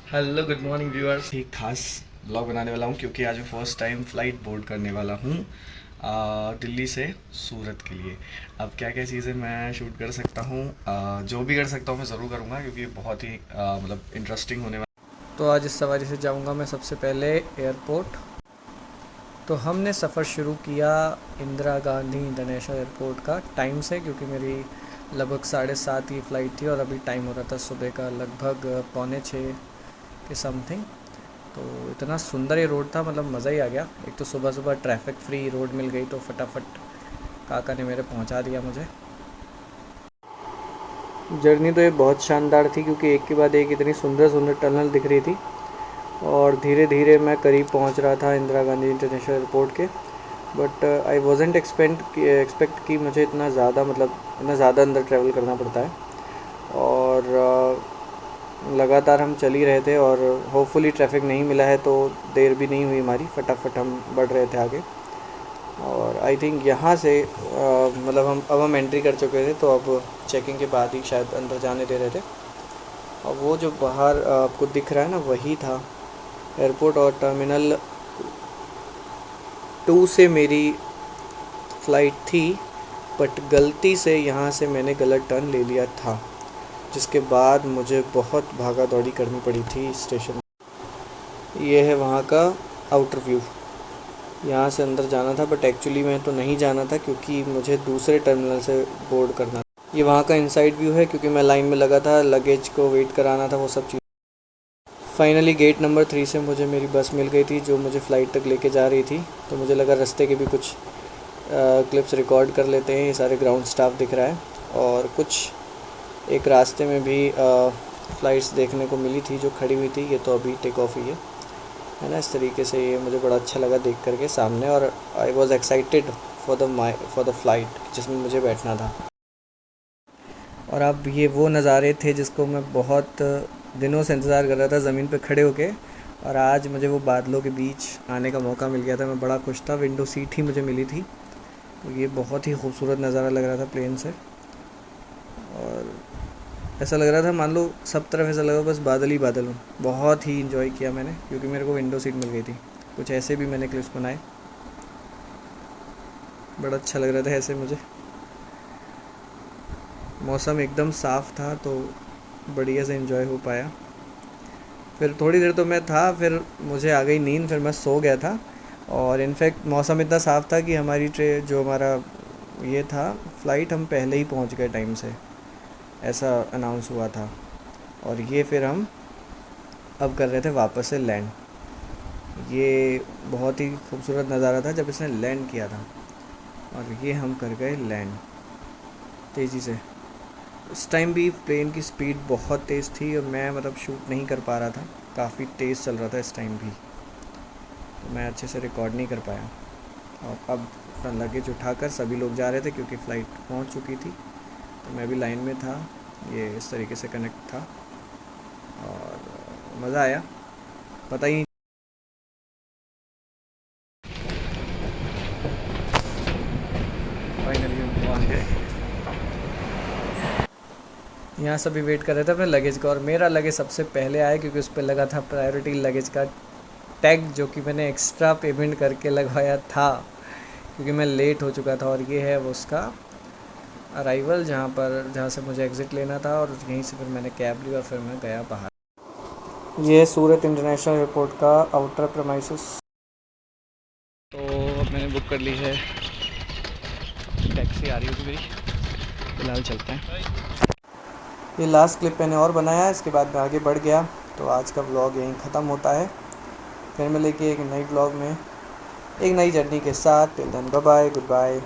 Hello good morning viewers. एक खास blog बनाने वाला हूँ क्योंकि आज मैं फ़र्स्ट टाइम फ़्लाइट बोर्ड करने वाला हूँ दिल्ली से सूरत के लिए। अब क्या क्या चीज़ें मैं शूट कर सकता हूँ, जो भी कर सकता हूँ मैं ज़रूर करूँगा क्योंकि बहुत ही मतलब इंटरेस्टिंग होने वाला। तो आज इस सवारी से जाऊँगा मैं सबसे पहले एयरपोर्ट। तो हमने सफ़र शुरू किया इंदिरा गांधी इंटरनेशनल एयरपोर्ट का टाइम से, क्योंकि मेरी लगभग 7:30 की फ़्लाइट थी और अभी टाइम हो रहा था सुबह का लगभग 5:45 के समथिंग। तो इतना सुंदर ये रोड था, मतलब मज़ा ही आ गया। एक तो सुबह सुबह ट्रैफिक फ्री रोड मिल गई तो फटाफट काका ने मेरे पहुंचा दिया मुझे। जर्नी तो ये बहुत शानदार थी क्योंकि एक के बाद एक इतनी सुंदर सुंदर टनल दिख रही थी और धीरे धीरे मैं करीब पहुंच रहा था इंदिरा गांधी इंटरनेशनल एयरपोर्ट के। बट आई वॉजेंट एक्सपेक्ट कि मुझे इतना ज़्यादा, मतलब इतना ज़्यादा अंदर ट्रैवल करना पड़ता है। और लगातार हम चल ही रहे थे और होपफुली ट्रैफिक नहीं मिला है तो देर भी नहीं हुई हमारी, फटाफट हम बढ़ रहे थे आगे। और आई थिंक यहाँ से मतलब हम एंट्री कर चुके थे, तो अब चेकिंग के बाद ही शायद अंदर जाने दे रहे थे। और वो जो बाहर आपको दिख रहा है ना, वही था एयरपोर्ट। और टर्मिनल 2 से मेरी फ़्लाइट थी, बट गलती से यहाँ से मैंने गलत टर्न ले लिया था, जिसके बाद मुझे बहुत भागा दौड़ी करनी पड़ी थी स्टेशन। ये है वहाँ का आउटर व्यू। यहाँ से अंदर जाना था बट एक्चुअली मैं तो नहीं जाना था क्योंकि मुझे दूसरे टर्मिनल से बोर्ड करना था। ये वहाँ का इनसाइड व्यू है क्योंकि मैं लाइन में लगा था, लगेज को वेट कराना था, वो सब चीज़। फाइनली गेट नंबर 3 से मुझे मेरी बस मिल गई थी जो मुझे फ़्लाइट तक लेके जा रही थी। तो मुझे लगा रास्ते के भी कुछ क्लिप्स रिकॉर्ड कर लेते हैं। ये सारे ग्राउंड स्टाफ दिख रहा है और कुछ एक रास्ते में भी फ़्लाइट्स देखने को मिली थी जो खड़ी हुई थी। ये तो अभी टेक ऑफ ही है ना। इस तरीके से ये मुझे बड़ा अच्छा लगा देख करके सामने, और I was excited for the flight जिसमें मुझे बैठना था। और अब ये वो नज़ारे थे जिसको मैं बहुत दिनों से इंतज़ार कर रहा था ज़मीन पे खड़े होके, और आज मुझे वो बादलों के बीच आने का मौका मिल गया था। मैं बड़ा खुश था। विंडो सीट ही मुझे मिली थी, तो ये बहुत ही खूबसूरत नज़ारा लग रहा था प्लेन से। और ऐसा लग रहा था मान लो सब तरफ ऐसा लगा बस बादल ही बादल हूँ। बहुत ही इंजॉय किया मैंने क्योंकि मेरे को विंडो सीट मिल गई थी। कुछ ऐसे भी मैंने क्लिप्स बनाए, बड़ा अच्छा लग रहा था ऐसे मुझे। मौसम एकदम साफ़ था तो बढ़िया से एंजॉय हो पाया। फिर थोड़ी देर तो मैं था, फिर मुझे आ गई नींद, फिर मैं सो गया था। और इनफैक्ट मौसम इतना साफ़ था कि हमारी जो हमारा ये था फ़्लाइट, हम पहले ही पहुंच गए टाइम से, ऐसा अनाउंस हुआ था। और ये फिर हम अब कर रहे थे वापस से लैंड। ये बहुत ही खूबसूरत नज़ारा था जब इसने लैंड किया था, और ये हम कर गए लैंड तेज़ी से। इस टाइम भी प्लेन की स्पीड बहुत तेज़ थी और मैं मतलब शूट नहीं कर पा रहा था, काफ़ी तेज़ चल रहा था इस टाइम भी, तो मैं अच्छे से रिकॉर्ड नहीं कर पाया। और अब अपना लगेज उठाकर सभी लोग जा रहे थे क्योंकि फ़्लाइट पहुंच चुकी थी, तो मैं भी लाइन में था। ये इस तरीके से कनेक्ट था और मज़ा आया, पता ही नहीं। फाइनली हम पहुँच गए। यहाँ सभी वेट कर रहे थे अपने लगेज का, और मेरा लगेज सबसे पहले आया क्योंकि उस पर लगा था प्रायोरिटी लगेज का टैग, जो कि मैंने एक्स्ट्रा पेमेंट करके लगवाया था क्योंकि मैं लेट हो चुका था। और ये है वो उसका अराइवल जहाँ से मुझे एग्ज़िट लेना था, और यहीं से फिर मैंने कैब ली और फिर मैं गया बाहर। ये है सूरत इंटरनेशनल एयरपोर्ट का आउटर प्रेमाइसिस। तो अब मैंने बुक कर ली है, टैक्सी आ रही होगी मेरी, फ़िलहाल चलते हैं। ये लास्ट क्लिप मैंने और बनाया है, इसके बाद मैं आगे बढ़ गया। तो आज का व्लॉग यहीं ख़त्म होता है। फिर मिलेंगे एक नई व्लॉग में एक नई जर्नी के साथ। Till then bye bye, good bye.